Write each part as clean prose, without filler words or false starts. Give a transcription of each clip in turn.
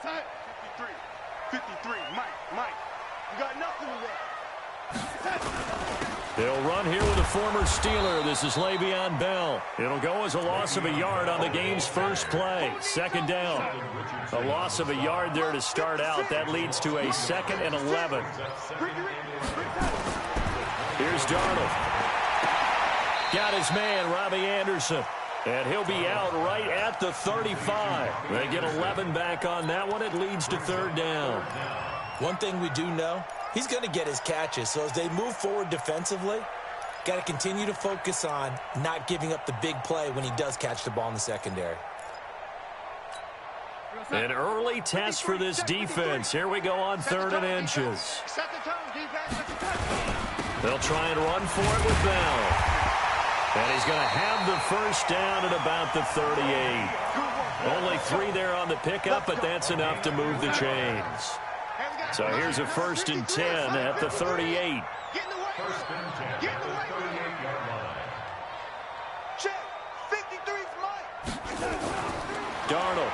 53. 53. Mike. You got nothing to left. They'll run here with a former Steeler. This is Le'Veon Bell. It'll go as a loss of a yard on the game's first play. Second down. A loss of a yard there to start out. That leads to a 2nd and 11. Here's Darnold. Got his man, Robbie Anderson. And he'll be out right at the 35. They get 11 back on that one. It leads to 3rd down. One thing we do know, he's going to get his catches. So as they move forward defensively, got to continue to focus on not giving up the big play when he does catch the ball in the secondary. An early test for this defense. Here we go on 3rd and inches. They'll try and run for it with Bell. And he's going to have the first down at about the 38. Only 3 there on the pickup, but that's enough to move the chains. So here's a 1st and 10 at the 38. Darnold.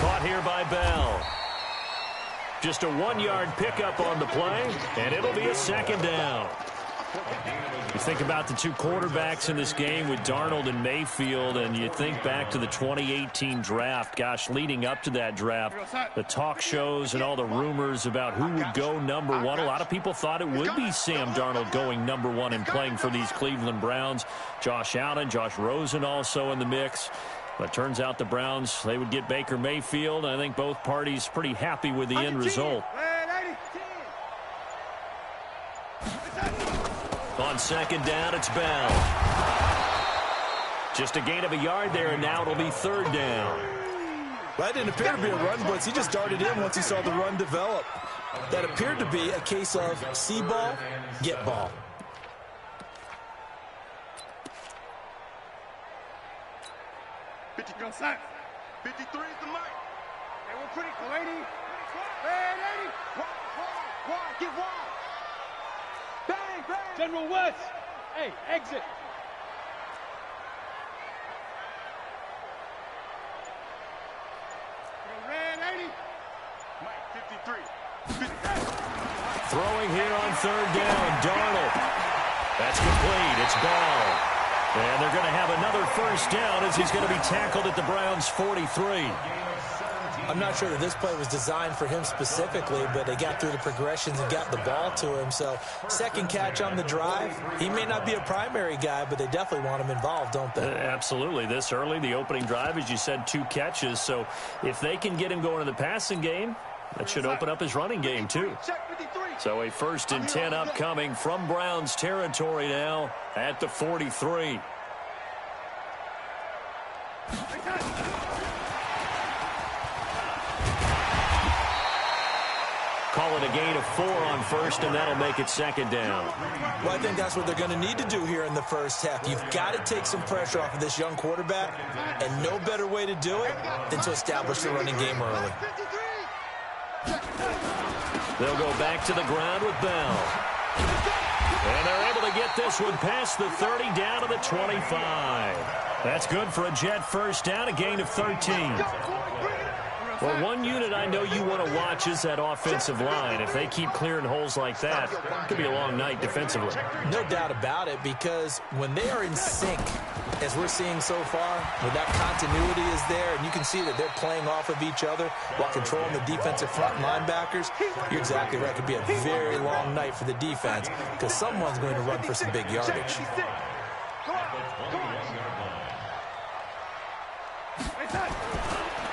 Caught here by Bell. Just a 1-yard pickup on the play, and it'll be a 2nd down. You think about the 2 quarterbacks in this game with Darnold and Mayfield, and you think back to the 2018 draft. Gosh, leading up to that draft, the talk shows and all the rumors about who would go number 1. A lot of people thought it would be Sam Darnold going number 1 and playing for these Cleveland Browns. Josh Allen, Josh Rosen also in the mix. But turns out the Browns, they would get Baker Mayfield. I think both parties pretty happy with the end result. On 2nd down, it's Bell. Just a gain of a yard there, and now it'll be 3rd down. That didn't appear to be a run blitz. He just darted in once he saw the run develop. That appeared to be a case of see ball, get ball. Go sack. 53 is the mark. Hey, we're pretty cool, 80. Hey, 80. Wide, get wide. Bang. General West. Hey, exit. Red 80. Mike, 53. Throwing here on 3rd down, Darnold. That's complete. It's Bell. And they're going to have another first down as he's going to be tackled at the Browns' 43. I'm not sure that this play was designed for him specifically, but they got through the progressions and got the ball to him. So 2nd catch on the drive. He may not be a primary guy, but they definitely want him involved, don't they? Absolutely. This early, the opening drive, as you said, 2 catches. So if they can get him going in the passing game, that should open up his running game, too. So a 1st and 10 upcoming from Browns territory now at the 43. Call it a gain of 4 on 1st, and that'll make it 2nd down. Well, I think that's what they're going to need to do here in the first half. You've got to take some pressure off of this young quarterback, and no better way to do it than to establish the running game early. They'll go back to the ground with Bell. And they're able to get this one past the 30 down to the 25. That's good for a Jet first down, a gain of 13. Well, one unit I know you want to watch is that offensive line. If they keep clearing holes like that, it could be a long night defensively. No doubt about it, because when they are in sync, as we're seeing so far, when that continuity is there, and you can see that they're playing off of each other while controlling the defensive front linebackers, you're exactly right. It could be a very long night for the defense because someone's going to run for some big yardage.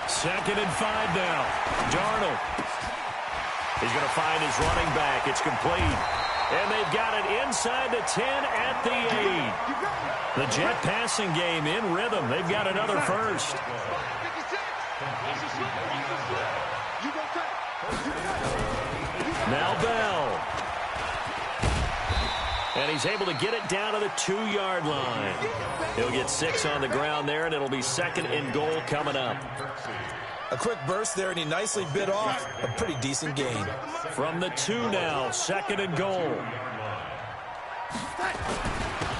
Second and 5 now. Darnold. He's going to find his running back. It's complete. And they've got it inside the 10 at the 8. The Jet passing game in rhythm. They've got another first. Now Bell. And he's able to get it down to the 2-yard line. He'll get 6 on the ground there, and it'll be 2nd and goal coming up. A quick burst there, and he nicely bit off a pretty decent gain. From the 2 now, 2nd and goal.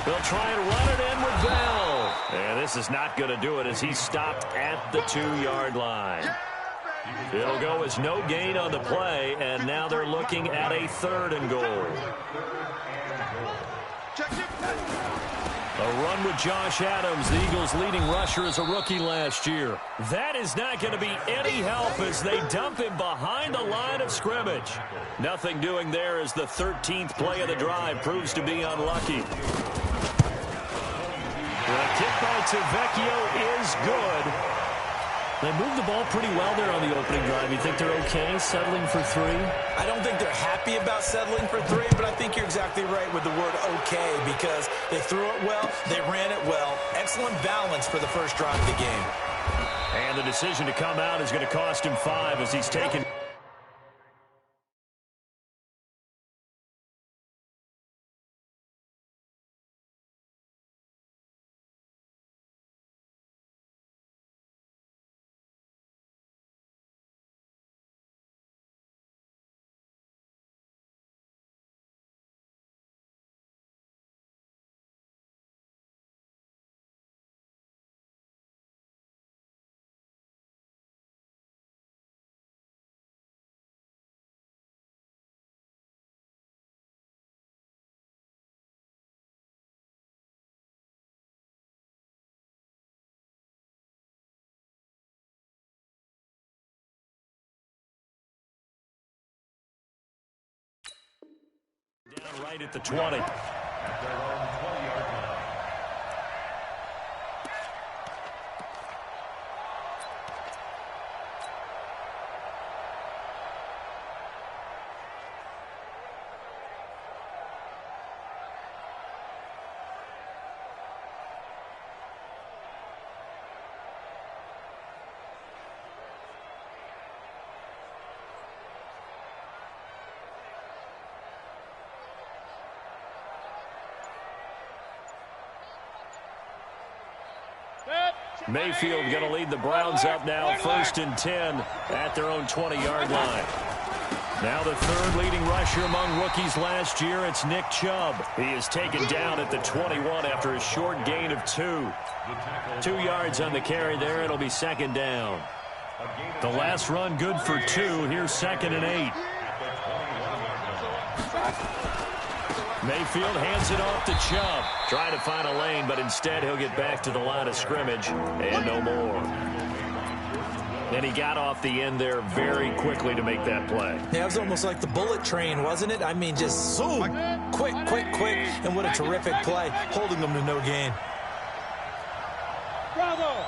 They'll try and run it in with Bell. And this is not going to do it as he's stopped at the 2-yard line. It'll go as no gain on the play, and now they're looking at a 3rd and goal. A run with Josh Adams, the Eagles' leading rusher as a rookie last year. That is not going to be any help as they dump him behind the line of scrimmage. Nothing doing there as the 13th play of the drive proves to be unlucky. The kick by Tavecchio is good. They moved the ball pretty well there on the opening drive. You think they're okay settling for 3? I don't think they're happy about settling for 3, but I think you're exactly right with the word okay because they threw it well, they ran it well. Excellent balance for the first drive of the game. And the decision to come out is going to cost him 5 as he's taken. Down right at the 20. Mayfield going to lead the Browns up now, 1st and 10 at their own 20-yard line. Now the 3rd leading rusher among rookies last year, it's Nick Chubb. He is taken down at the 21 after a short gain of 2. 2 yards on the carry there. It'll be 2nd down. The last run good for 2. Here's 2nd and 8. Mayfield hands it off to Chubb. Trying to find a lane, but instead he'll get back to the line of scrimmage and no more. And he got off the end there very quickly to make that play. Yeah, it was almost like the bullet train, wasn't it? I mean, just zoom, quick, and what a terrific play, holding them to no gain. Bravo!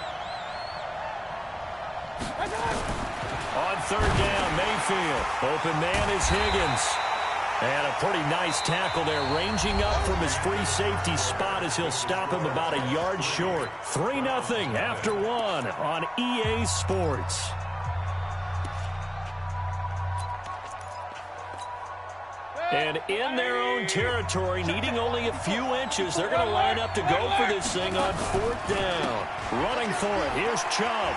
On 3rd down, Mayfield. Open man is Higgins. And a pretty nice tackle there, ranging up from his free safety spot as he'll stop him about a yard short. 3-0 after 1 on EA Sports. And in their own territory, needing only a few inches, they're going to line up to go for this thing on 4th down. Running for it, here's Chubb.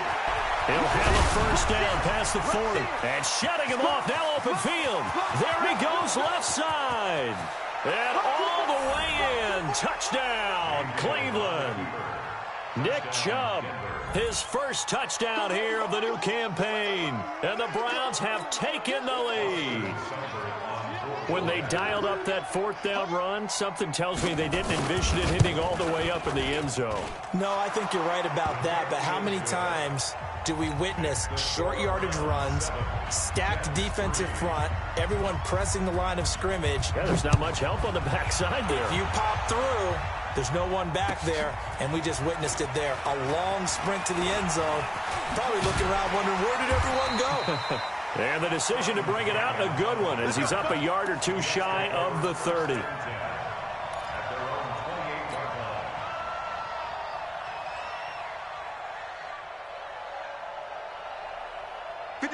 He'll have a 1st down past the 40. And shutting him off, now open field. There he goes, left side. And all the way in. Touchdown, Cleveland. Nick Chubb, his first touchdown here of the new campaign. And the Browns have taken the lead. When they dialed up that 4th down run, something tells me they didn't envision it hitting all the way up in the end zone. No, I think you're right about that, but how many times do we witness short yardage runs, stacked defensive front, everyone pressing the line of scrimmage? Yeah, there's not much help on the backside there. If you pop through, there's no one back there, and we just witnessed it there. A long sprint to the end zone. Probably looking around wondering, where did everyone go? And the decision to bring it out, a good one, as he's up a yard or 2 shy of the 30.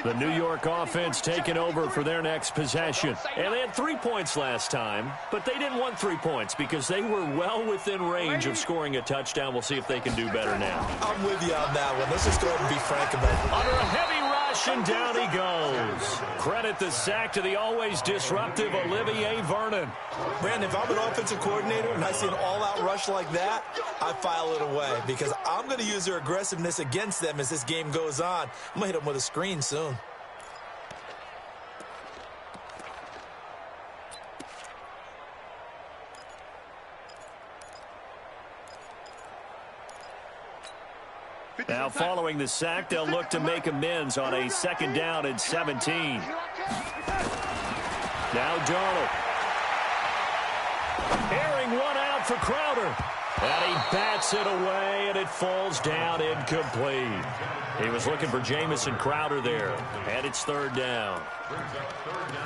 The New York offense taking over for their next possession. And they had 3 points last time, but they didn't want 3 points because they were well within range of scoring a touchdown. We'll see if they can do better now. I'm with you on that one. Let's just go ahead and be frank about it. Under a heavy rush, motion, down he goes. Credit the sack to the always disruptive Olivier Vernon. Brandon, if I'm an offensive coordinator and I see an all-out rush like that, I file it away because I'm going to use their aggressiveness against them as this game goes on. I'm going to hit them with a screen soon. Now following the sack, they'll look to make amends on a 2nd down and 17. Now Darnold. Airing one out for Crowder. And he bats it away, and it falls down incomplete. He was looking for Jamison Crowder there, and it's 3rd down.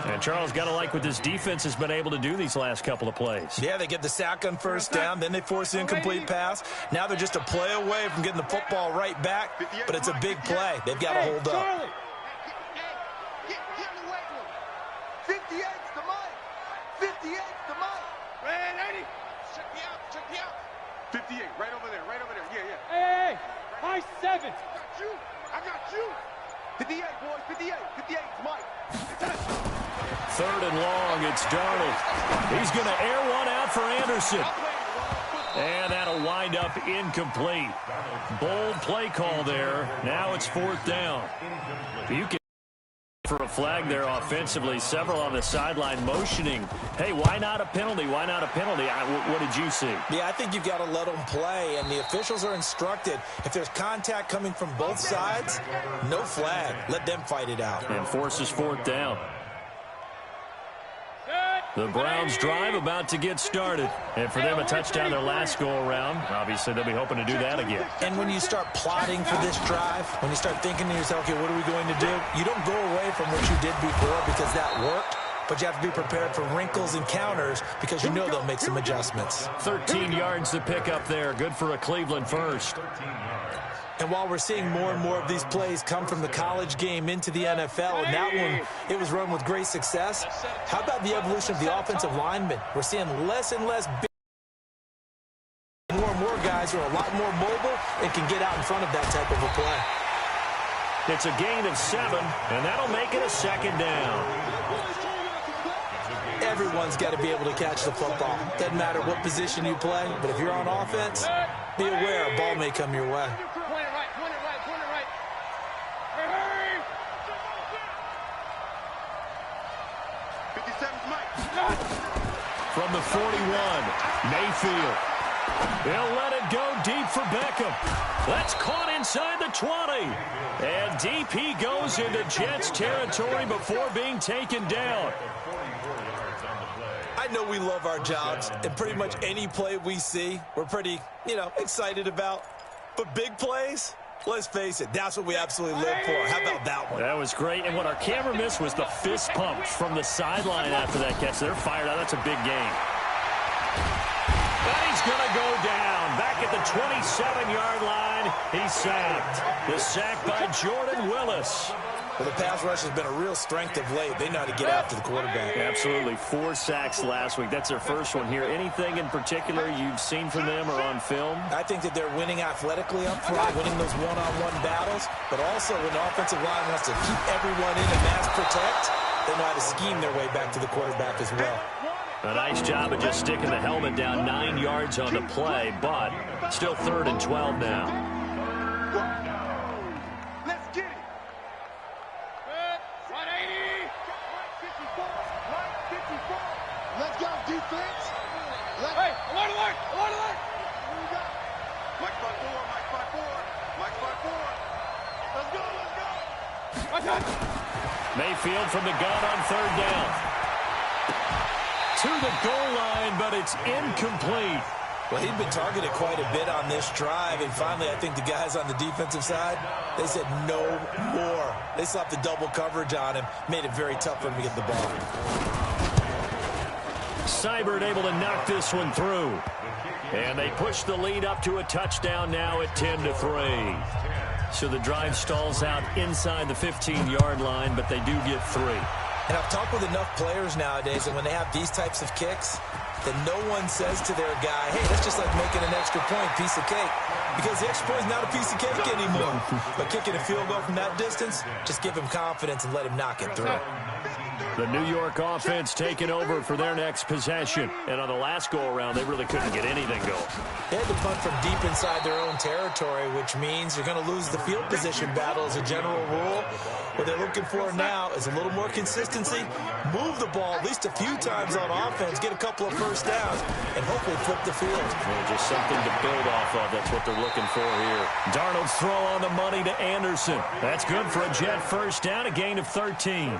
And Charles, got to like what this defense has been able to do these last couple of plays. Yeah, they get the sack on 1st down, then they force the incomplete pass. Now they're just a play away from getting the football right back, but it's a big play. They've got to hold up. 58's the Mike. 58's the Mike. Man, 80. Check me out. Check me out. 58, right over there, right over there. Yeah, yeah. Hey, high 7. I got you. I got you. 58, boys. 58. 58's Mike. 3rd and long. It's Darnold. He's going to air one out for Anderson. And that'll wind up incomplete. Bold play call there. Now it's 4th down. You can for a flag there offensively. Several on the sideline motioning. Hey, why not a penalty? Why not a penalty? What did you see? Yeah, I think you've got to let them play, and the officials are instructed. If there's contact coming from both sides, no flag. Let them fight it out. And forces 4th down. The Browns drive about to get started. And for them, a touchdown their last go-around. Obviously, they'll be hoping to do that again. And when you start plotting for this drive, when you start thinking to yourself, okay, what are we going to do? You don't go away from what you did before because that worked. But you have to be prepared for wrinkles and counters because you know they'll make some adjustments. 13 yards to pick up there. Good for a Cleveland first. And while we're seeing more and more of these plays come from the college game into the NFL, and that one, it was run with great success, how about the evolution of the offensive linemen? We're seeing less and less big, more and more guys who are a lot more mobile and can get out in front of that type of a play. It's a gain of 7, and that'll make it a 2nd down. Everyone's got to be able to catch the football. Doesn't matter what position you play, but if you're on offense, be aware a ball may come your way. From the 41, Mayfield. He'll let it go deep for Beckham. That's caught inside the 20. And deep he goes into Jets territory before being taken down. I know we love our jobs, and pretty much any play we see, we're pretty, excited about. But big plays, let's face it, that's what we absolutely live for. How about that one? That was great. And what our camera missed was the fist pump from the sideline after that catch. They're fired out. That's a big game. And he's going to go down. Back at the 27-yard line, he's sacked. The sack by Jordan Willis. Well, the pass rush has been a real strength of late. They know how to get after the quarterback. Absolutely. 4 sacks last week. That's their first one here. Anything in particular you've seen from them or on film? I think that they're winning athletically up front, winning those one-on-one battles, but also when the offensive line wants to keep everyone in and mass protect, they know how to scheme their way back to the quarterback as well. A nice job of just sticking the helmet down 9 yards on the play, but still 3rd and 12 now. Let's get it. 180. 54. Let's go, defense. Hey, alert, alert, alert, alert. Mike 5-4, Mike 5-4, Mike 5-4. Let's go, let's go. Mayfield from the gun on 3rd down. To the goal line, but it's incomplete. Well, he'd been targeted quite a bit on this drive, and finally I think the guys on the defensive side, they said no more. They slapped the double coverage on him, made it very tough for him to get the ball. Seibert able to knock this one through. And they push the lead up to a touchdown now at 10-3. So the drive stalls out inside the 15-yard line, but they do get 3. And I've talked with enough players nowadays, and when they have these types of kicks, that no one says to their guy, hey, that's just like making an extra point, piece of cake. Because the extra point is not a piece of cake anymore. But kicking a field goal from that distance, just give him confidence and let him knock it through. The New York offense taking over for their next possession. And on the last go-around, they really couldn't get anything going. They had to punt from deep inside their own territory, which means you're going to lose the field position battle as a general rule. What they're looking for now is a little more consistency, move the ball at least a few times on offense, get a couple of first downs, and hopefully flip the field. Well, just something to build off of. That's what they're looking for here. Darnold's throw on the money to Anderson. That's good for a Jet first down, a gain of 13.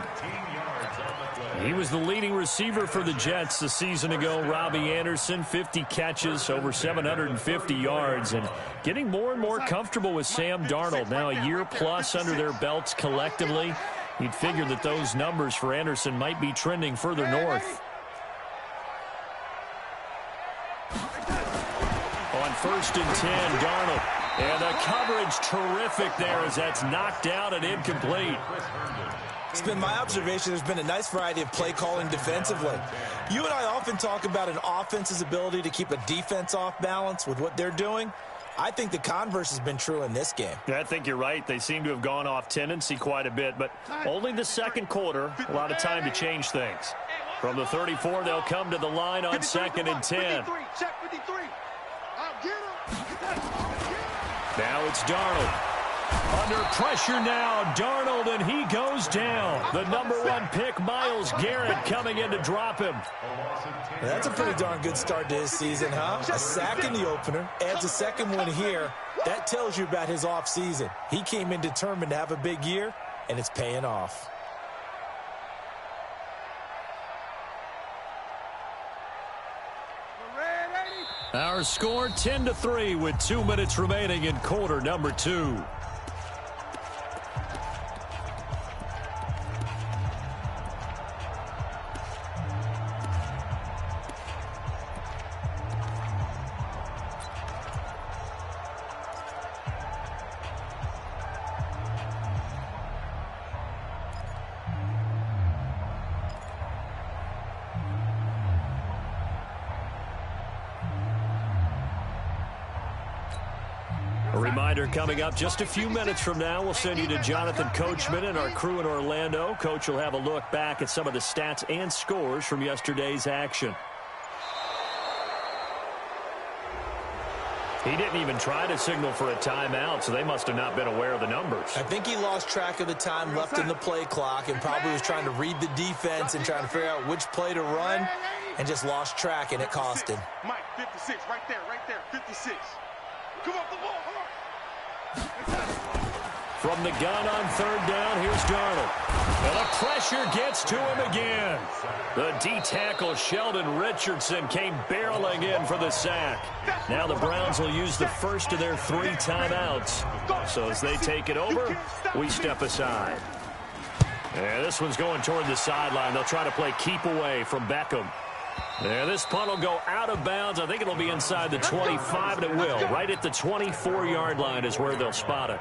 He was the leading receiver for the Jets a season ago. Robbie Anderson, 50 catches, over 750 yards, and getting more and more comfortable with Sam Darnold. Now a year plus under their belts collectively. You'd figure that those numbers for Anderson might be trending further north. On 1st and 10, Darnold. And the coverage terrific there as that's knocked out and incomplete. It's been my observation there's been a nice variety of play calling defensively. You and I often talk about an offense's ability to keep a defense off balance with what they're doing. I think the converse has been true in this game. Yeah, I think you're right. They seem to have gone off tendency quite a bit, but only the second quarter, a lot of time to change things. From the 34, they'll come to the line on 2nd and 10. Now it's Darnold. Under pressure now, Darnold, and he goes down. The #1 pick, Myles Garrett, coming in to drop him. That's a pretty darn good start to his season, huh? A sack in the opener, adds a second one here. That tells you about his offseason. He came in determined to have a big year, and it's paying off. Our score 10-3 with 2 minutes remaining in quarter number 2. A reminder coming up just a few minutes from now, we'll send you to Jonathan Coachman and our crew in Orlando. Coach will have a look back at some of the stats and scores from yesterday's action. He didn't even try to signal for a timeout, so they must have not been aware of the numbers. I think he lost track of the time left in the play clock and probably was trying to read the defense and trying to figure out which play to run and just lost track, and it cost him. Mike, 56, right there, 56. Come off the ball, From the gun on 3rd down, here's Darnold. And the pressure gets to him again. The D-tackle Sheldon Richardson came barreling in for the sack. Now the Browns will use the first of their 3 timeouts. So as they take it over, we step aside. And this one's going toward the sideline. They'll try to play keep away from Beckham. And this punt will go out of bounds. I think it'll be inside the 25, and it will. Right at the 24-yard line is where they'll spot it.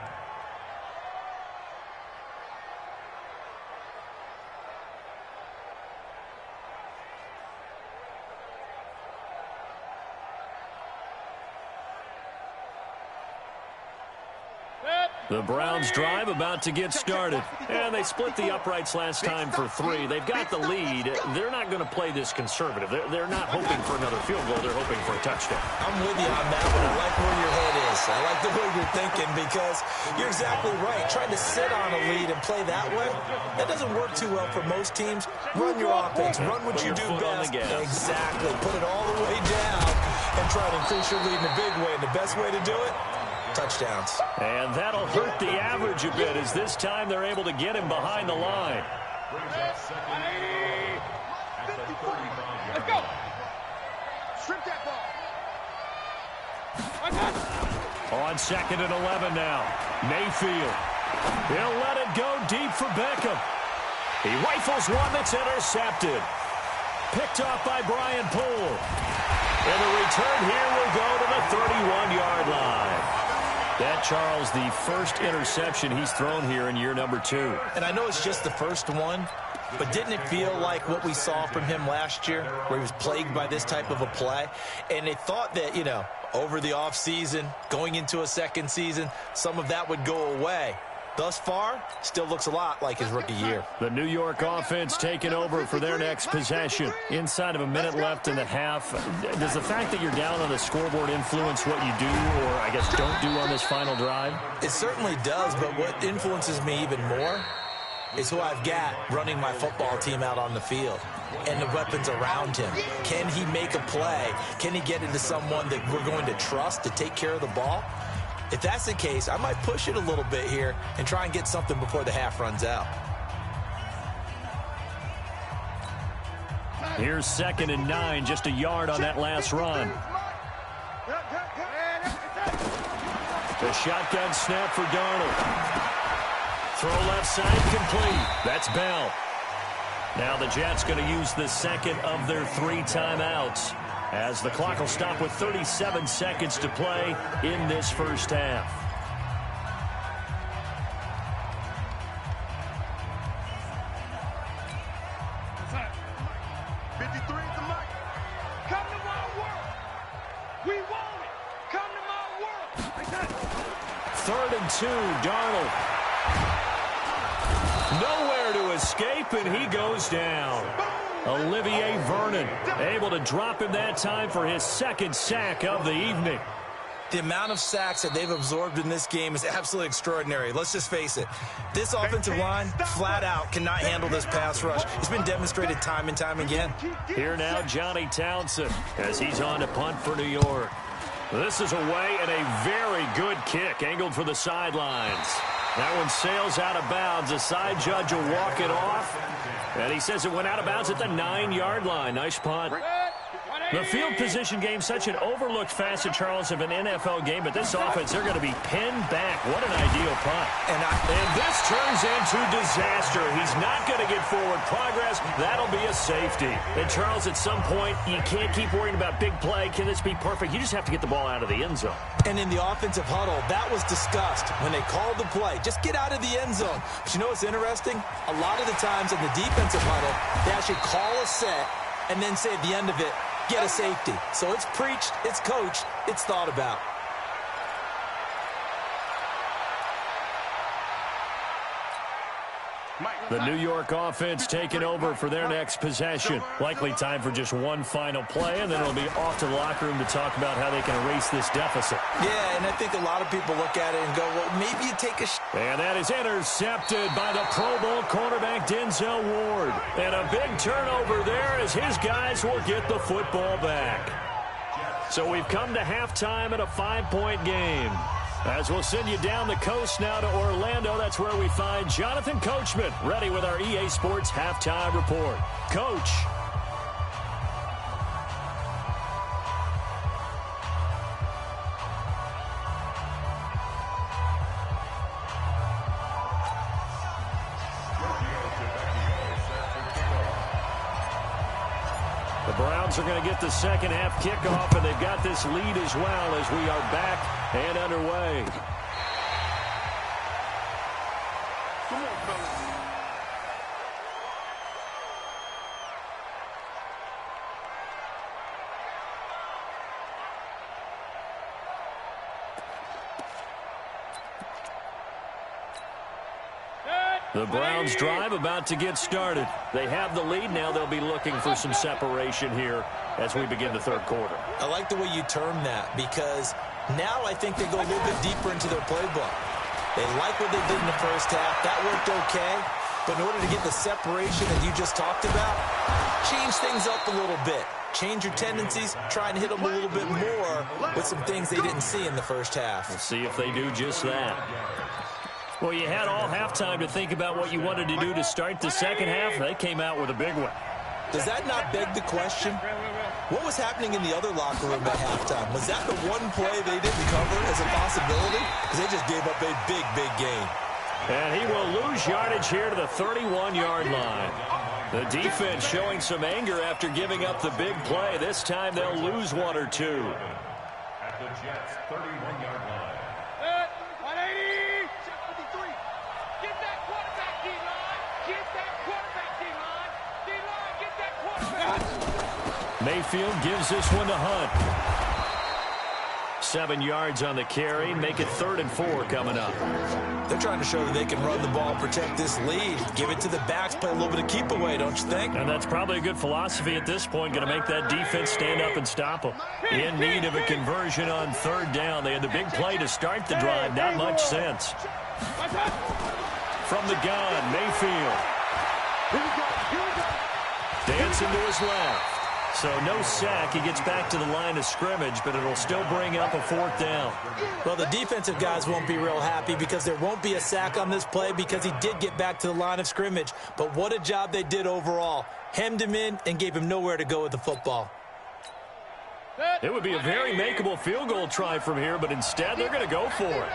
The Browns drive about to get started. And they split the uprights last time for 3. They've got the lead. They're not going to play this conservative. They're not hoping for another field goal. They're hoping for a touchdown. I'm with you on that one. I like where your head is. I like the way you're thinking because you're exactly right. Trying to sit on a lead and play that way, that doesn't work too well for most teams. Run your offense. Run what you do best. Exactly. Put it all the way down and try to increase your lead in a big way. And the best way to do it, touchdowns. And that'll hurt the average a bit as this time they're able to get him behind the line. Let's go. Strip that ball. On 2nd and 11 now. Mayfield. He'll let it go deep for Beckham. He rifles one that's intercepted. Picked off by Brian Poole. And the return here will go to the 31-yard line. That, Charles, the first interception he's thrown here in year number 2. And I know it's just the first one, But didn't it feel like what we saw from him last year, where he was plagued by this type of a play? And they thought that, you know, over the offseason, going into a second season, some of that would go away. Thus far, still looks a lot like his rookie year. The New York offense taking over for their next possession. Inside of a minute left in the half. Does the fact that you're down on the scoreboard influence what you do, or I guess don't do on this final drive? It certainly does, but what influences me even more is who I've got running my football team out on the field and the weapons around him. Can he make a play? Can he get into someone that we're going to trust to take care of the ball? If that's the case, I might push it a little bit here and try and get something before the half runs out. Here's 2nd and 9, just a yard on that last run. The shotgun snap for Darnold. Throw left side complete. That's Bell. Now the Jets going to use the second of their 3 timeouts, as the clock will stop with 37 seconds to play in this first half. Come to my work. We want it. Come to my work. 3rd and 2, Darnold. Nowhere to escape, and he goes down. Olivier Vernon able to drop him that time for his 2nd sack of the evening. The amount of sacks that they've absorbed in this game is absolutely extraordinary. Let's just face it. This offensive line, flat out, cannot handle this pass rush. It's been demonstrated time and time again. Here now, Johnny Townsend, as he's on to punt for New York. This is away, and a very good kick, angled for the sidelines. That one sails out of bounds. The side judge will walk it off. And he says it went out of bounds at the 9-yard line. Nice punt. The field position game, such an overlooked facet, Charles, of an NFL game. But this offense, they're going to be pinned back. What an ideal punt. And this turns into disaster. He's not going to get forward progress. That'll be a safety. And, Charles, at some point, you can't keep worrying about big play. Can this be perfect? You just have to get the ball out of the end zone. And in the offensive huddle, that was discussed when they called the play. Just get out of the end zone. But you know what's interesting? A lot of the times in the defensive huddle, they actually call a set and then say at the end of it, get a safety. So it's preached, it's coached, it's thought about. The New York offense taking over for their next possession. Likely time for just one final play, and then it'll be off to the locker room to talk about how they can erase this deficit. Yeah, and I think a lot of people look at it and go, well, maybe you take a And that is intercepted by the Pro Bowl cornerback Denzel Ward. And a big turnover there as his guys will get the football back. So we've come to halftime at a 5-point game. As we'll send you down the coast now to Orlando, that's where we find Jonathan Coachman, ready with our EA Sports Halftime Report. Coach. The Browns are going to get the second half kickoff, and they've got this lead as well as we are back and underway. Come on, fellas. The Browns drive about to get started. They have the lead. Now they'll be looking for some separation here as we begin the third quarter. I like the way you term that, because now I think they go a little bit deeper into their playbook. They like what they did in the first half. That worked okay. But in order to get the separation that you just talked about, change things up a little bit. Change your tendencies, try and hit them a little bit more with some things they didn't see in the first half. We'll see if they do just that. Well, you had all halftime to think about what you wanted to do to start the second half. They came out with a big one. Does that not beg the question? What was happening in the other locker room at halftime? Was that the one play they didn't cover as a possibility? Because they just gave up a big, big gain. And he will lose yardage here to the 31-yard line. The defense showing some anger after giving up the big play. This time they'll lose one or two. At the Jets' 31-yard line. 180. 53. Get that quarterback, D-line. Get that quarterback, D-line. Mayfield gives this one to Hunt. 7 yards on the carry. Make it 3rd and 4 coming up. They're trying to show that they can run the ball, protect this lead. Give it to the backs, play a little bit of keep away, don't you think? And that's probably a good philosophy at this point. Going to make that defense stand up and stop them. In need of a conversion on 3rd down. They had the big play to start the drive. Not much sense. From the gun, Mayfield. Dancing to his left. So no sack. He gets back to the line of scrimmage, but it'll still bring up a 4th down. Well, the defensive guys won't be real happy because there won't be a sack on this play because he did get back to the line of scrimmage. But what a job they did overall. Hemmed him in and gave him nowhere to go with the football. It would be a very makeable field goal try from here, but instead they're going to go for it.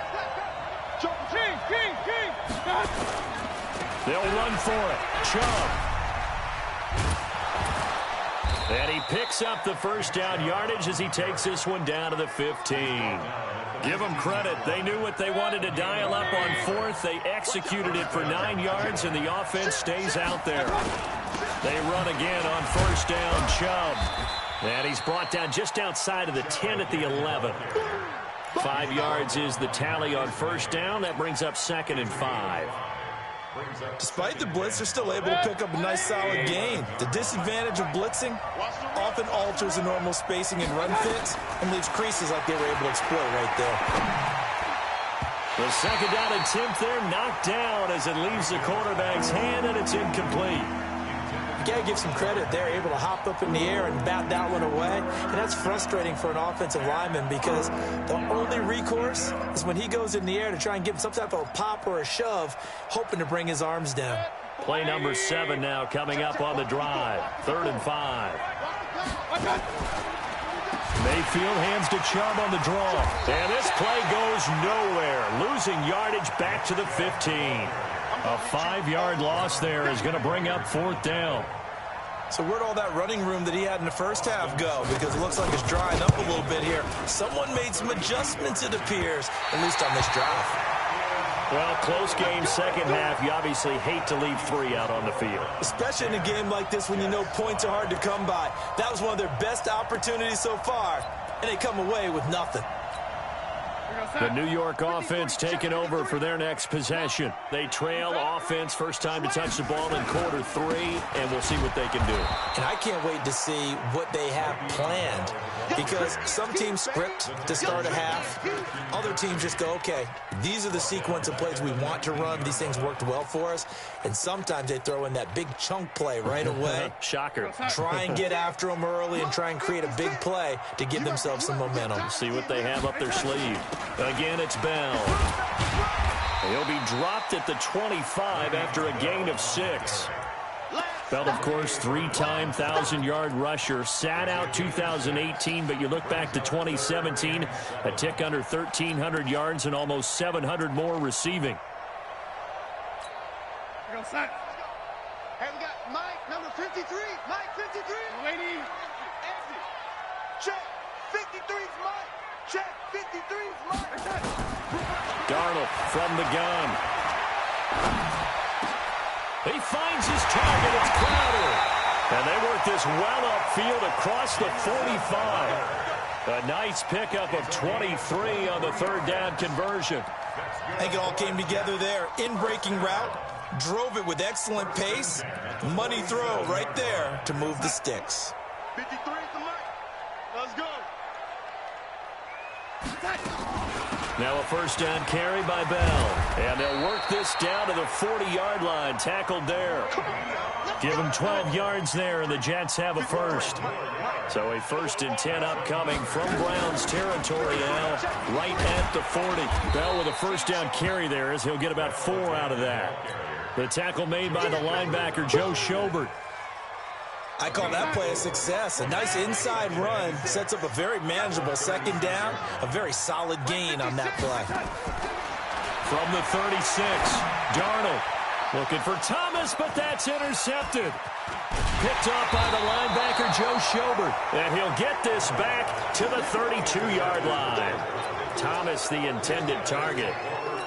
They'll run for it. Chubb. And he picks up the 1st down yardage as he takes this one down to the 15. Give them credit. They knew what they wanted to dial up on 4th. They executed it for 9 yards, and the offense stays out there. They run again on 1st down, Chubb. And he's brought down just outside of the 10 at the 11. 5 yards is the tally on 1st down. That brings up 2nd and 5. Despite the blitz, they're still able to pick up a nice, solid gain. The disadvantage of blitzing often alters the normal spacing and run fits and leaves creases like they were able to exploit right there. The 2nd down attempt there knocked down as it leaves the quarterback's hand, and it's incomplete. You got to give some credit. They're able to hop up in the air and bat that one away. And that's frustrating for an offensive lineman because the only recourse is when he goes in the air to try and give some type of a pop or a shove, hoping to bring his arms down. Play number 7 now coming up on the drive. 3rd and 5. Mayfield hands to Chubb on the draw. And this play goes nowhere. Losing yardage back to the 15. A 5-yard loss there is going to bring up 4th down. So where'd all that running room that he had in the first half go? Because it looks like it's drying up a little bit here. Someone made some adjustments, it appears, at least on this drive. Well, close game, 2nd half. You obviously hate to leave 3 out on the field. Especially in a game like this when you know points are hard to come by. That was one of their best opportunities so far, and they come away with nothing. The New York offense taking over for their next possession. They trail offense, first time to touch the ball in quarter 3, and we'll see what they can do. And I can't wait to see what they have planned because some teams script to start a half. Other teams just go, okay, these are the sequence of plays we want to run. These things worked well for us. And sometimes they throw in that big chunk play right away. Shocker. Try and get after them early and try and create a big play to give themselves some momentum. See what they have up their sleeve. Again, it's Bell. He'll be dropped at the 25 after a gain of 6. Bell, of course, 3-time 1,000-yard rusher. Sat out 2018, but you look back to 2017, a tick under 1,300 yards and almost 700 more receiving. Hey, we got Mike, number 53. Mike, 53. Lady. Check. 53's Mike. Check. 53's Mike. Darnold from the gun. He finds his target. It's Crowder. And they work this well upfield across the 45. A nice pickup of 23 on the 3rd down conversion. I think it all came together there. In-breaking route. Drove it with excellent pace. Money throw right there to move the sticks. 53's the Mike. Let's go. Now a 1st down carry by Bell. And they'll work this down to the 40-yard line. Tackled there. Give them 12 yards there, and the Jets have a 1st. So a 1st and 10 upcoming from Browns territory now, right at the 40. Bell with a 1st down carry there as he'll get about 4 out of that. The tackle made by the linebacker, Joe Schobert. I call that play a success. A nice inside run sets up a very manageable 2nd down. A very solid gain on that play. From the 36, Darnold looking for Thomas, but that's intercepted. Picked off by the linebacker, Joe Schobert. And he'll get this back to the 32-yard line. Thomas, the intended target.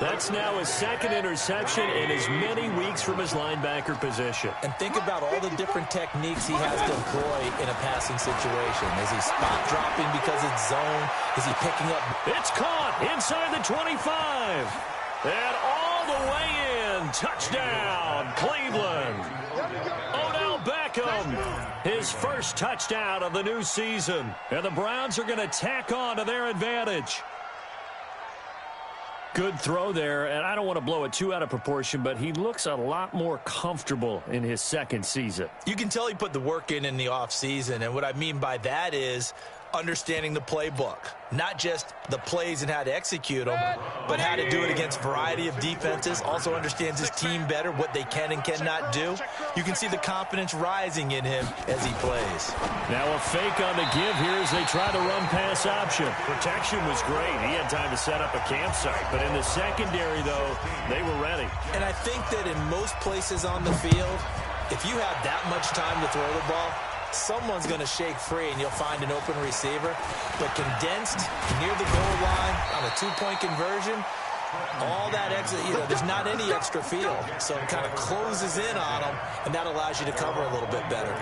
That's now his second interception in as many weeks from his linebacker position. And think about all the different techniques he has to employ in a passing situation. Is he spot dropping because it's zone? Is he picking up? It's caught inside the 25. And all the way in. Touchdown, Cleveland. Odell Beckham, his first touchdown of the new season. And the Browns are going to tack on to their advantage. Good throw there, and I don't want to blow it too out of proportion, but he looks a lot more comfortable in his second season. You can tell he put the work in the offseason, and what I mean by that is understanding the playbook. Not just the plays and how to execute them, but how to do it against a variety of defenses. Also understands his team better, what they can and cannot do. You can see the confidence rising in him as he plays. Now a fake on the give here as they try the run-pass option. Protection was great. He had time to set up a campsite. But in the secondary, though, they were ready. And I think that in most places on the field, if you have that much time to throw the ball, someone's going to shake free and you'll find an open receiver. But condensed near the goal line on a two-point conversion, all that extra, there's not any extra field. So it kind of closes in on them, and that allows you to cover a little bit better.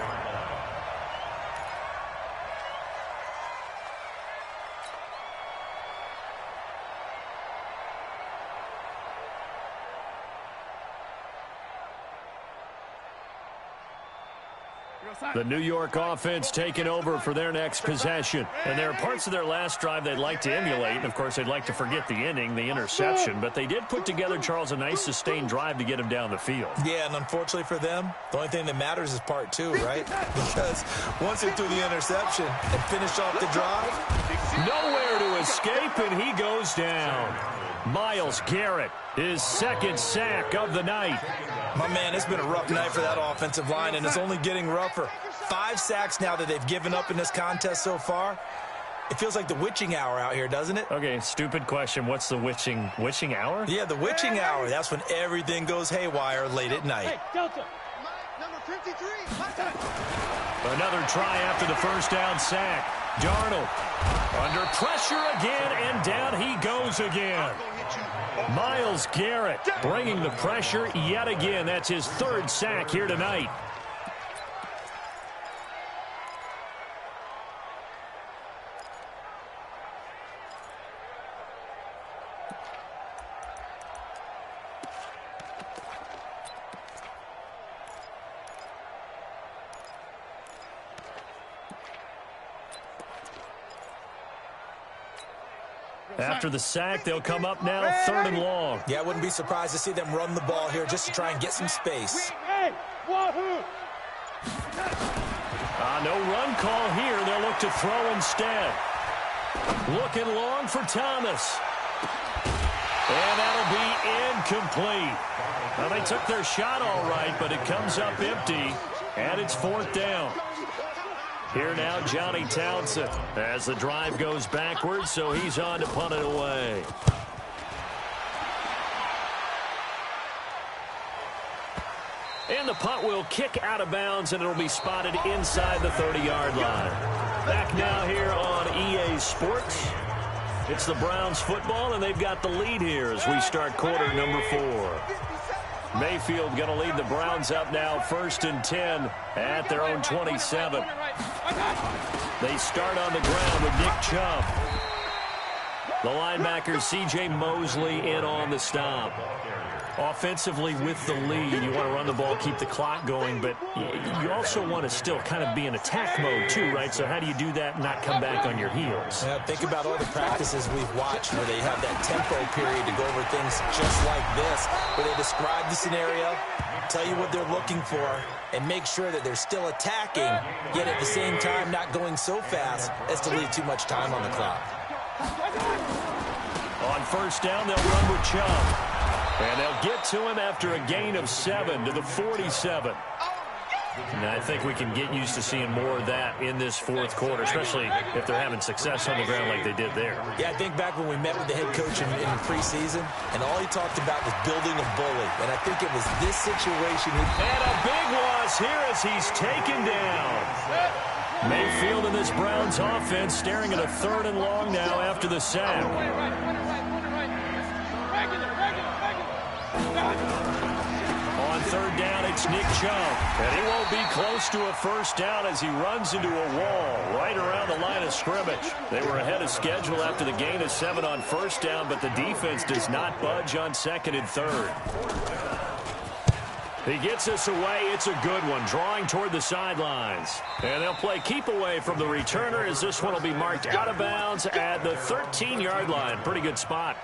The New York offense taking over for their next possession. And there are parts of their last drive they'd like to emulate. And, of course, they'd like to forget the inning, the interception. But they did put together, Charles, a nice sustained drive to get him down the field. Yeah, and unfortunately for them, the only thing that matters is part two, right? Because once they threw the interception and finished off the drive, nowhere to escape, and he goes down. Myles Garrett, his second sack of the night. My man, it's been a rough night for that offensive line, and it's only getting rougher. 5 sacks now that they've given up in this contest so far. It feels like the witching hour out here, doesn't it? Okay, stupid question. What's the witching hour? Yeah, the witching hour. That's when everything goes haywire late at night. Hey, Delta. Number 53. Another try after the first down sack. Darnold under pressure again, and down he goes again. Myles Garrett bringing the pressure yet again. That's his third sack here tonight. After the sack, they'll come up now 3rd and long. Yeah, I wouldn't be surprised to see them run the ball here just to try and get some space. No run call here. They'll look to throw instead. Looking long for Thomas. And that'll be incomplete. Well, they took their shot all right, but it comes up empty, and it's 4th down. Here now, Johnny Townsend, as the drive goes backwards, so he's on to punt it away. And the punt will kick out of bounds, and it'll be spotted inside the 30-yard line. Back now here on EA Sports. It's the Browns football, and they've got the lead here as we start quarter number 4. Mayfield going to lead the Browns up now 1st and 10 at their own 27. They start on the ground with Nick Chubb. The linebacker C.J. Mosley in on the stop. Offensively with the lead, you want to run the ball, keep the clock going, but you also want to still kind of be in attack mode too, right? So how do you do that and not come back on your heels? Yeah, think about all the practices we've watched where they have that tempo period to go over things just like this, where they describe the scenario, tell you what they're looking for, and make sure that they're still attacking, yet at the same time not going so fast as to leave too much time on the clock. On 1st down, they'll run with Chubb. And they'll get to him after a gain of 7 to the 47. And I think we can get used to seeing more of that in this 4th quarter, especially if they're having success on the ground like they did there. Yeah, I think back when we met with the head coach in the preseason, and all he talked about was building a bully. And I think it was this situation. And a big loss here as he's taken down. Mayfield in this Browns offense staring at a 3rd and long now after the sack. On third down, it's Nick Chubb. And he won't be close to a first down as he runs into a wall right around the line of scrimmage. They were ahead of schedule after the gain of 7 on first down, but the defense does not budge on second and third. He gets us away. It's a good one, drawing toward the sidelines. And they'll play keep away from the returner as this one will be marked out of bounds at the 13-yard line. Pretty good spot.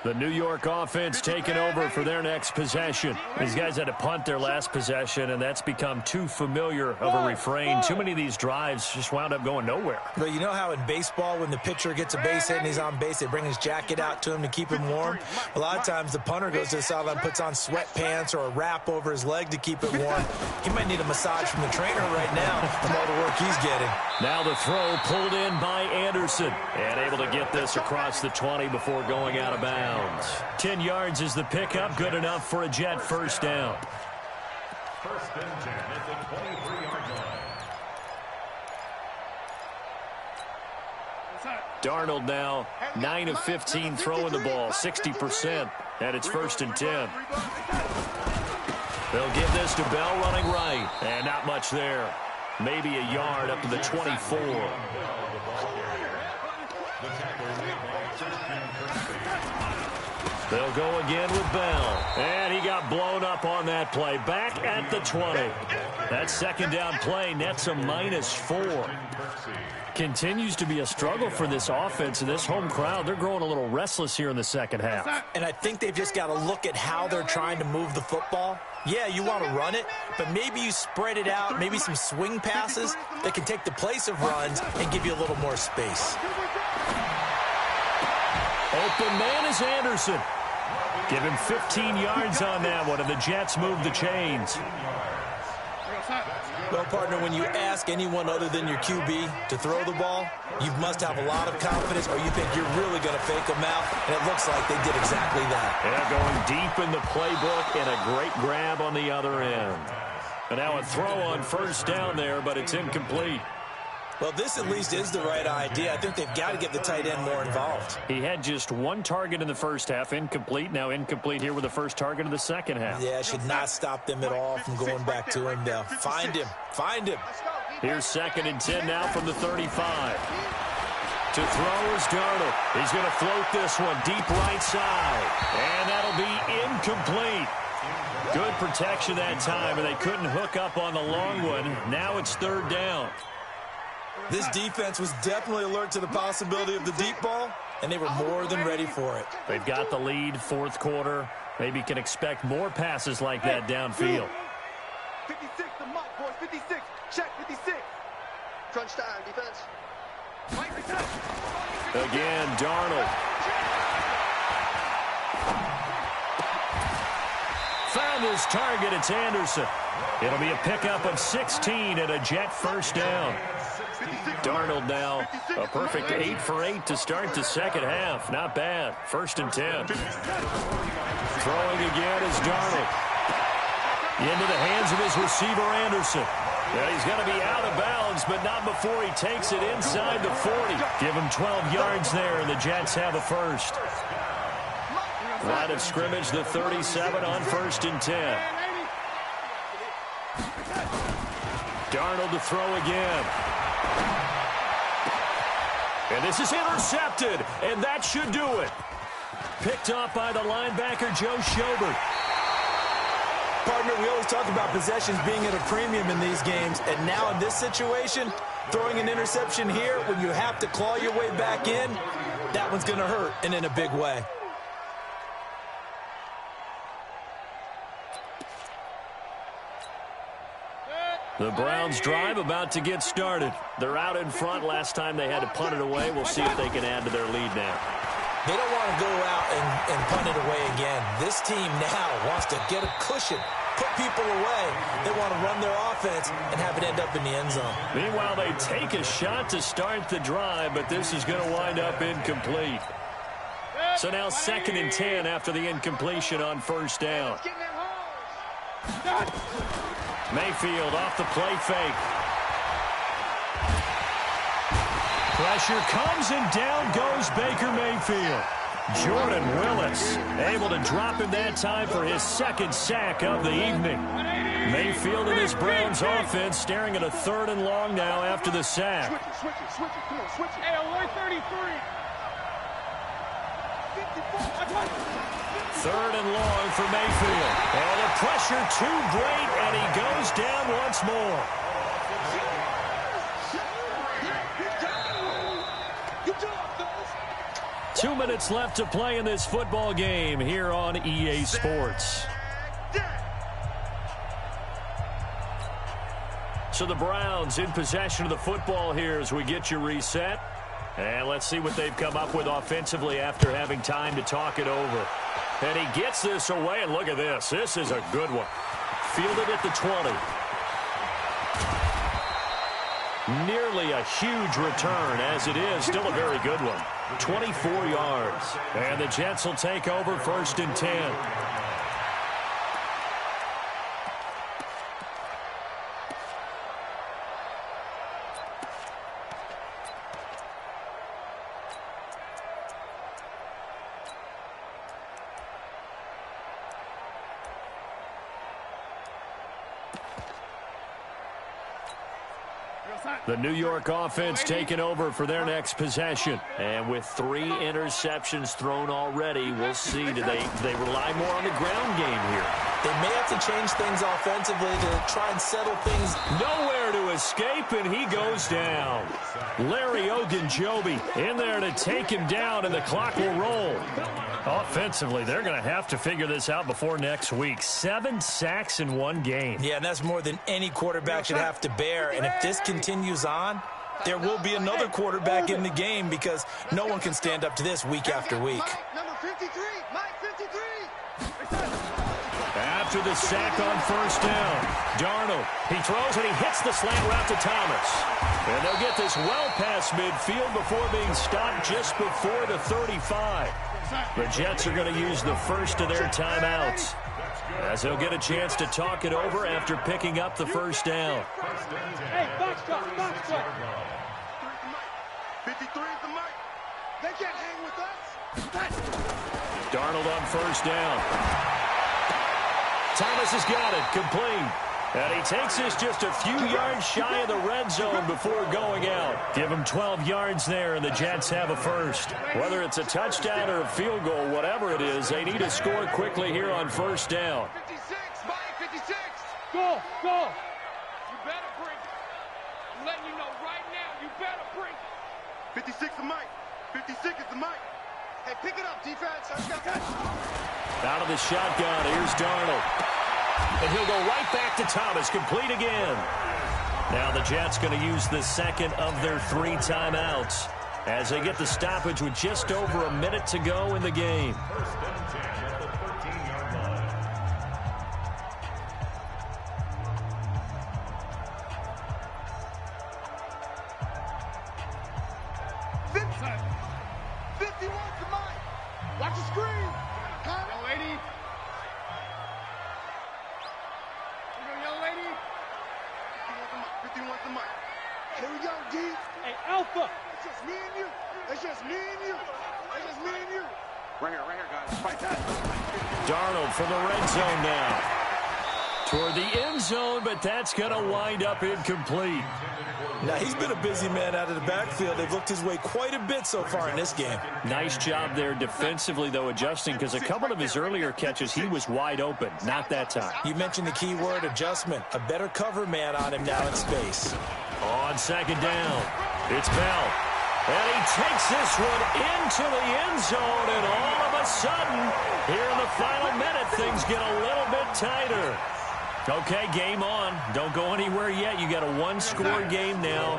The New York offense taking over for their next possession. These guys had to punt their last possession, and that's become too familiar of a refrain. Too many of these drives just wound up going nowhere. But you know how in baseball, when the pitcher gets a base hit and he's on base, they bring his jacket out to him to keep him warm? A lot of times the punter goes to the sideline, puts on sweatpants or a wrap over his leg to keep it warm. He might need a massage from the trainer right now from all the work he's getting. Now the throw pulled in by Anderson, and able to get this across the 20 before going out of bounds. 10 yards is the pickup, good enough for a Jet first down. First and 10 at the 23-yard line. Darnold now 9 of 15 throwing the ball, 60%, and it's first and 10. They'll give this to Bell running right, and not much there. Maybe a yard up to the 24. They'll go again with Bell. And he got blown up on that play. Back at the 20. That second down play nets a -4. Continues to be a struggle for this offense and this home crowd. They're growing a little restless here in the second half. And I think they've just got to look at how they're trying to move the football. Yeah, you want to run it, but maybe you spread it out, maybe some swing passes that can take the place of runs and give you a little more space. Open man is Anderson. Give him 15 yards on that one, and the Jets move the chains. Well, partner, when you ask anyone other than your QB to throw the ball, you must have a lot of confidence, or you think you're really going to fake them out, and it looks like they did exactly that. Yeah, going deep in the playbook, and a great grab on the other end. And now a throw on first down there, but it's incomplete. Well, this at least is the right idea. I think they've got to get the tight end more involved. He had just one target in the first half, incomplete. Now incomplete here with the first target of the second half. Yeah, should not stop them at all from going back to him now. Find him. Find him. Here's second and 10 now from the 35. To throw is Darnold. He's going to float this one deep right side. And that'll be incomplete. Good protection that time, and they couldn't hook up on the long one. Now it's third down. This defense was definitely alert to the possibility of the deep ball, and they were more than ready for it. They've got the lead, fourth quarter. Maybe can expect more passes like that downfield. 56, the mark, boys. 56. Check, 56. Crunch time, defense. Again, Darnold. Found his target. It's Anderson. It'll be a pickup of 16 and a Jet first down. Darnold now a perfect 8 for 8 to start the second half. Not bad. First and 10. Throwing again is Darnold. Into the hands of his receiver, Anderson. Yeah, he's going to be out of bounds, but not before he takes it inside the 40. Give him 12 yards there, and the Jets have a first. Line of scrimmage, the 37 on first and 10. Darnold to throw again. And this is intercepted, and that should do it. Picked off by the linebacker, Joe Schobert. Partner, we always talk about possessions being at a premium in these games, and now in this situation, throwing an interception here when you have to claw your way back in, that one's going to hurt, and in a big way. The Browns drive about to get started. They're out in front. Last time they had to punt it away. We'll see if they can add to their lead now. They don't want to go out and punt it away again. This team now wants to get a cushion, put people away. They want to run their offense and have it end up in the end zone. Meanwhile, they take a shot to start the drive, but this is going to wind up incomplete. So now second and 10 after the incompletion on first down. Mayfield off the play fake. Pressure comes, and down goes Baker Mayfield. Jordan Willis able to drop him that time for his second sack of the evening. Mayfield and his Browns offense staring at a 3rd and long now after the sack. Switch it. Come on, switch it. Hey, alert 33. 3rd and long for Mayfield. And the pressure too great, and he goes down once more. Good job, fellas. 2 minutes left to play in this football game here on EA Sports. So the Browns in possession of the football here as we get you reset. And let's see what they've come up with offensively after having time to talk it over. And he gets this away, and look at this. This is a good one. Fielded at the 20. Nearly a huge return, as it is. Still a very good one. 24 yards. And the Jets will take over 1st and 10. The New York offense taking over for their next possession. And with 3 interceptions thrown already, we'll see. Do they rely more on the ground game here? They may have to change things offensively to try and settle things. Nowhere to escape, and he goes down. Larry Ogunjobi in there to take him down, and the clock will roll. Offensively, they're going to have to figure this out before next week. 7 sacks in 1 game. Yeah, and that's more than any quarterback should have to bear. And if this continues on, there will be another quarterback in the game because no one can stand up to this week after week. Number 53, Mike 53. After the sack on 1st down, Darnold, he throws and he hits the slant route to Thomas. And they'll get this well past midfield before being stopped just before the 35. The Jets are going to use the first of their timeouts as they'll get a chance to talk it over after picking up the 1st down. Hey, box truck. 53 is the mic. They can't hang with us. Darnold on 1st down. Thomas has got it, complete. And he takes this just a few yards shy of the red zone before going out. Give him 12 yards there, and the Jets have a first. Whether it's a touchdown or a field goal, whatever it is, they need to score quickly here on 1st down. 56, Mike 56. Go. You better bring it. I'm letting you know right now, you better bring it. 56 is Mike. 56 is the mic. Hey, pick it up, defense. Out of the shotgun, here's Darnold. And he'll go right back to Thomas, complete again. Now the Jets going to use the second of their 3 timeouts as they get the stoppage with just over a minute to go in the game. 51's the mic. Watch the screen. Young lady. Young lady. 51's the mic. Here we go, D. Hey, Alpha. It's just me and you. It's just me and you. It's just me and you. Right here, guys. Fight that. Darnold from the red zone now. Toward the end zone, but that's going to wind up incomplete. Now, he's been a busy man out of the backfield. They've looked his way quite a bit so far in this game. Nice job there defensively, though, adjusting, because a couple of his earlier catches, he was wide open. Not that time. You mentioned the key word, adjustment. A better cover man on him now in space. On second down, it's Bell. And he takes this one into the end zone, and all of a sudden, here in the final minute, things get a little bit tighter. Okay, game on. Don't go anywhere yet. You got a one-score game now.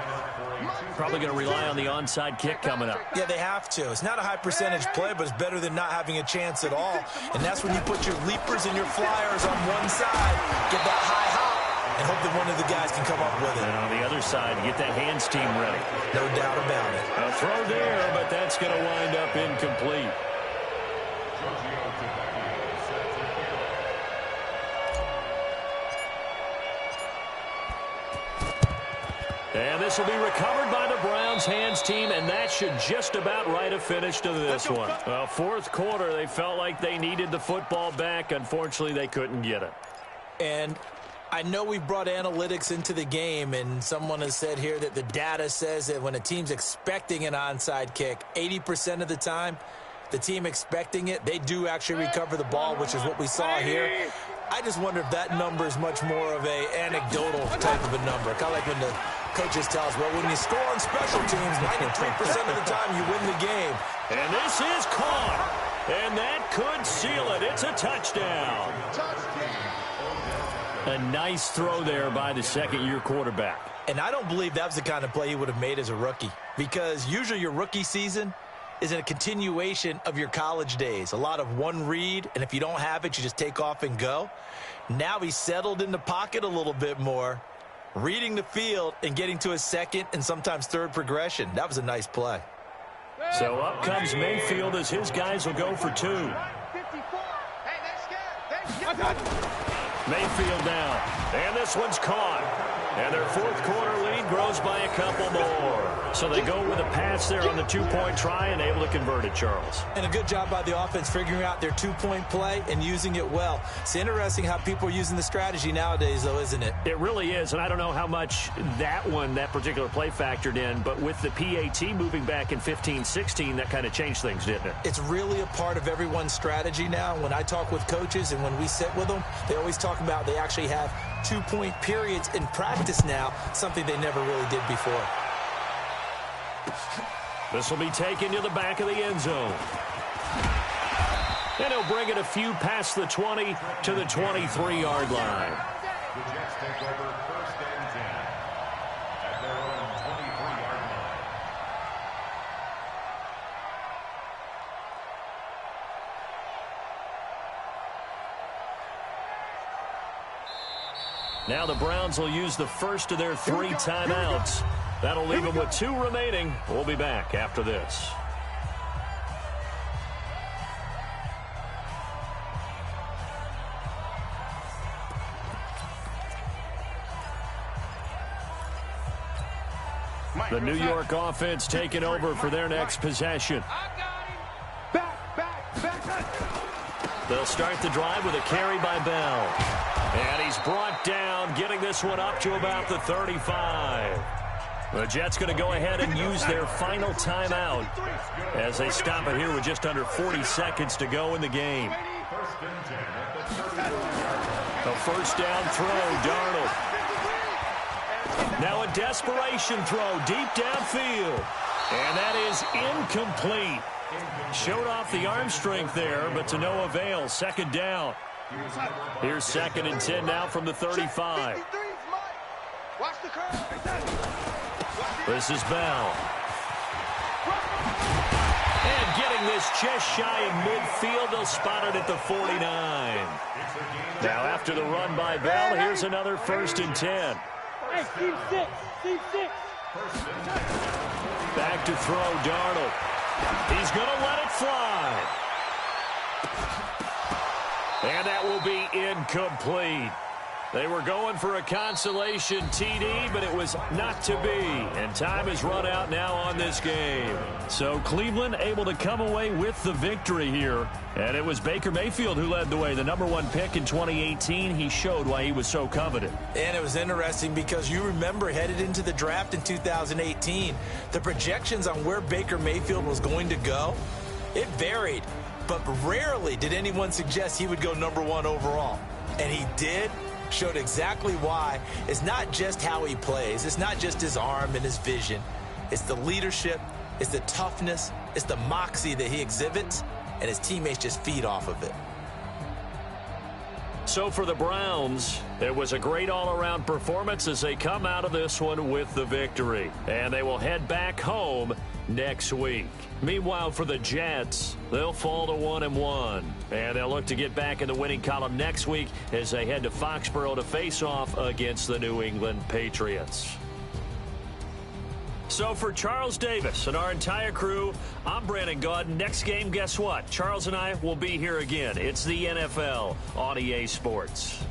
Probably going to rely on the onside kick coming up. Yeah, they have to. It's not a high-percentage play, but it's better than not having a chance at all. And that's when you put your leapers and your flyers on one side, get that high hop, and hope that one of the guys can come up with it. And on the other side, get that hands team ready. No doubt about it. A throw there, but that's going to wind up incomplete. And this will be recovered by the Browns hands team, and that should just about write a finish to this one. Well, fourth quarter, they felt like they needed the football back. Unfortunately, they couldn't get it. And I know we brought analytics into the game, and someone has said here that the data says that when a team's expecting an onside kick, 80% of the time, the team expecting it, they do actually recover the ball, which is what we saw here. I just wonder if that number is much more of a anecdotal type of a number. Kind of like when the coaches tell us, well, when you score on special teams, 93% of the time you win the game. And this is caught. And that could seal it. It's a touchdown. A nice throw there by the second-year quarterback. And I don't believe that was the kind of play he would have made as a rookie, because usually your rookie season is a continuation of your college days. A lot of one read, and if you don't have it, you just take off and go. Now he's settled in the pocket a little bit more, reading the field and getting to his second and sometimes third progression. That was a nice play. So up comes Mayfield as his guys will go for two. Mayfield down, and this one's caught. And their fourth quarter lead grows by a couple more. So they go with a pass there on the two-point try and able to convert it, Charles. And a good job by the offense figuring out their two-point play and using it well. It's interesting how people are using the strategy nowadays, though, isn't it? It really is, and I don't know how much that particular play factored in, but with the PAT moving back in 15-16, that kind of changed things, didn't it? It's really a part of everyone's strategy now. When I talk with coaches and when we sit with them, they always talk about they actually have two-point periods in practice now, something they never really did before. This will be taken to the back of the end zone. And he'll bring it a few past the 20 to the 23-yard line. The Jets take over first and 10 at their own 23-yard line. Now the Browns will use the first of their three timeouts. That'll leave them with two remaining. We'll be back after this. The New York offense taking over for their next possession. They'll start the drive with a carry by Bell. And he's brought down, getting this one up to about the 35. The Jets going to go ahead and use their final timeout as they stop it here with just under 40 seconds to go in the game. A first down throw, Darnold. Now a desperation throw deep downfield. And that is incomplete. Showed off the arm strength there, but to no avail. Second down. Here's second and 10 now from the 35. This is Bell. And getting this just shy of midfield, they'll spot it at the 49. Now after the run by Bell, here's another first and 10. Hey, team six. Back to throw, Darnold. He's going to let it fly. And that will be incomplete. They were going for a consolation TD, but it was not to be. And time has run out now on this game. So Cleveland able to come away with the victory here. And it was Baker Mayfield who led the way. The #1 pick in 2018. He showed why he was so coveted. And it was interesting because you remember headed into the draft in 2018, the projections on where Baker Mayfield was going to go, it varied. But rarely did anyone suggest he would go #1 overall. And he did. Showed exactly why. It's not just how he plays. It's not just his arm and his vision. It's the leadership. It's the toughness. It's the moxie that he exhibits. And his teammates just feed off of it. So for the Browns, it was a great all-around performance as they come out of this one with the victory. And they will head back home next week. Meanwhile, for the Jets, they'll fall to 1-1. And they'll look to get back in the winning column next week as they head to Foxborough to face off against the New England Patriots. So for Charles Davis and our entire crew, I'm Brandon Gaudin. Next game, guess what? Charles and I will be here again. It's the NFL on EA Sports.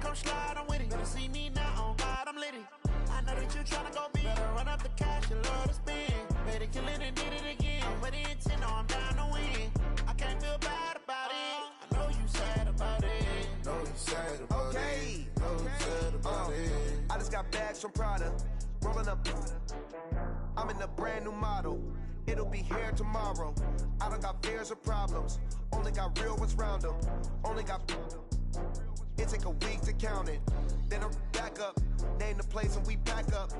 come slide, I'm with it. Better see me now, on God, I'm litty. I know that you tryna go big. Better run up the cash, you love to spend. Better kill it and did it again. But the intent, no, I'm down to win. I can't feel bad about it. I know you sad about it. Know you sad about it. Know you sad about it. I just got bags from Prada. Rolling up. I'm in a brand new model. It'll be here tomorrow. I don't got fears or problems. Only got real ones round them. Only got. It take a week to count it. Then I'm back up. Name the place and we back up.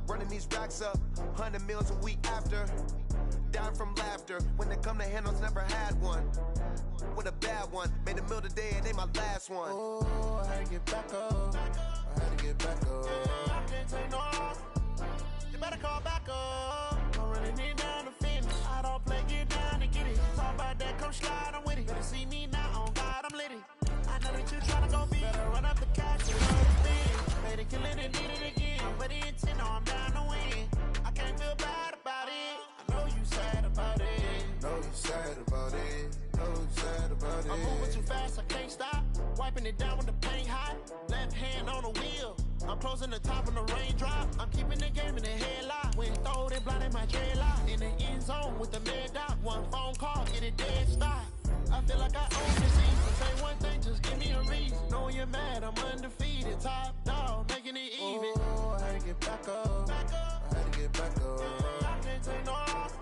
Running these racks up. 100 meals a week after. Down from laughter. When it come to handles, never had one. With a bad one. Made a meal today and they my last one. Oh, I had to get back up. I had to get back up. I can't take no loss. You better call back up. I'm running it down to finish. I don't play, get down to get it. Talk about that, come slide, I'm with it. Better see me now, on God, I'm litty. I know that you tryna go big. Better run up the cash, you know the spin. Better kill it and did it again. But the intent, no, I'm down to win. I can't feel bad about it. I know you sad about it. Know you sad about it. Know you sad about it. I'm moving too fast, I can't stop. Wiping it down with the paint hot. Left hand on the wheel. I'm closing the top of the raindrop. I'm keeping the game in the headlock. When throwed and blinded my dreadlock. In the end zone with the mad dot. One phone call, get it dead stop. I feel like I own the season. Say one thing, just give me a reason. Knowing you're mad, I'm undefeated. Top dog, making it even. Oh, I had to get back up. I had to get back up. I can't take no loss.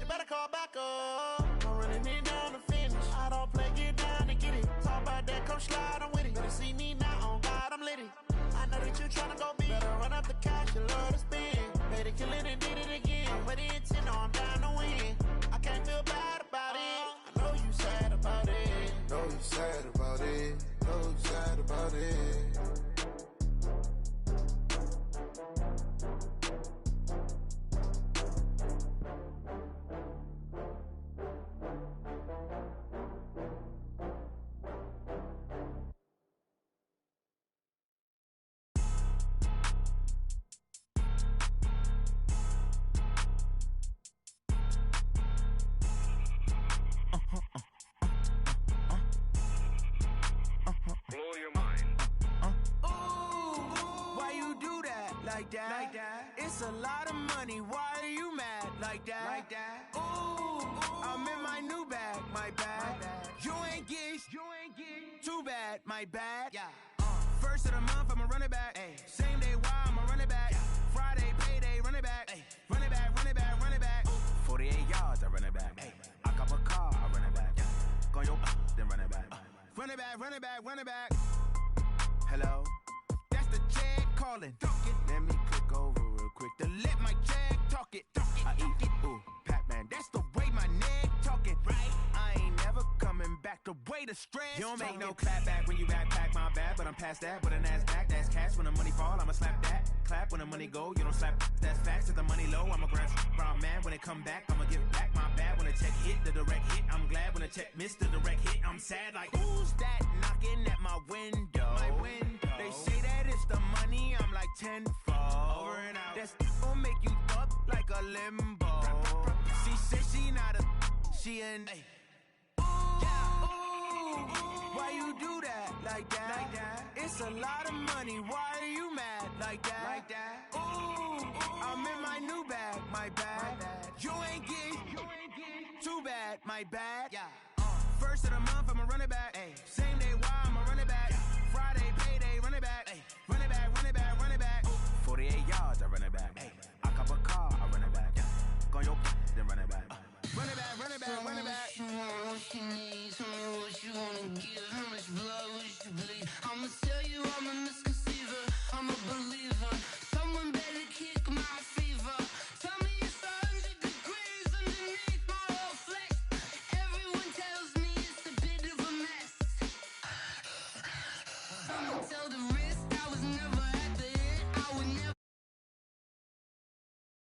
You better call back up. I'm running it down to finish. I don't play, get down to get it. Talk about that, come slide, I'm with it. Better see me now, on God, I'm litty. I know that you tryna go big. Better run up the cash, you love to spend. Better kill it and did it again. But the intent, no, I'm down to win. I can't feel bad about it. I know you sad about it. Know you sad about it. Know you sad about it. Like that. It's a lot of money. Why are you mad? Like that. Ooh, I'm in my new bag. My bad. You ain't get. Too bad. My bad. Yeah. First of the month, I'ma run it back. Ay. Same day, why I'ma run it back. Yeah. Friday, payday, run it back. Ay. Run it back, run it back, run it back. 48 yards, I run it back. Ay. I cop a car, I run it back. Yeah. Go your then run it back. Run it back, run it back, run it back. Hello? That's the check calling. Let me click over real quick to let my check talk it. I eat it, ooh, Pac-Man. That's the way my neck talking. Right? I ain't never coming back the way the stress. You don't make no clap back when you backpack, my bad. But I'm past that with a NASDAQ. That's cash when the money fall, I'ma slap that. Clap when the money go, you don't slap. That's facts. If the money low, I'ma grab brown man. When it come back, I'ma give back my bad. When the check hit, the direct hit. I'm glad when the check missed the direct hit. I'm sad like, who's that knocking at my window? My window. They say that it's the money, I'm like tenfold. Over and out. That's gon' make you up like a limbo. She said she not a, she an. Why you do that like that? It's a lot of money. Why are you mad like that? Ooh, I'm in my new bag. My bad. You ain't get too bad. My bad. Yeah. First of the month, I'ma run it back. Ay. Same day, why I'ma run it back. Yeah. Friday, payday, run it back. Ay. Run it back, run it back, run it back. 48 yards, I run it back. Ay. I cop a car, I run it back. Yeah. Go your then run it back. Run it back, run it back, run it back. What you want, what you need, tell me what you wanna give, how much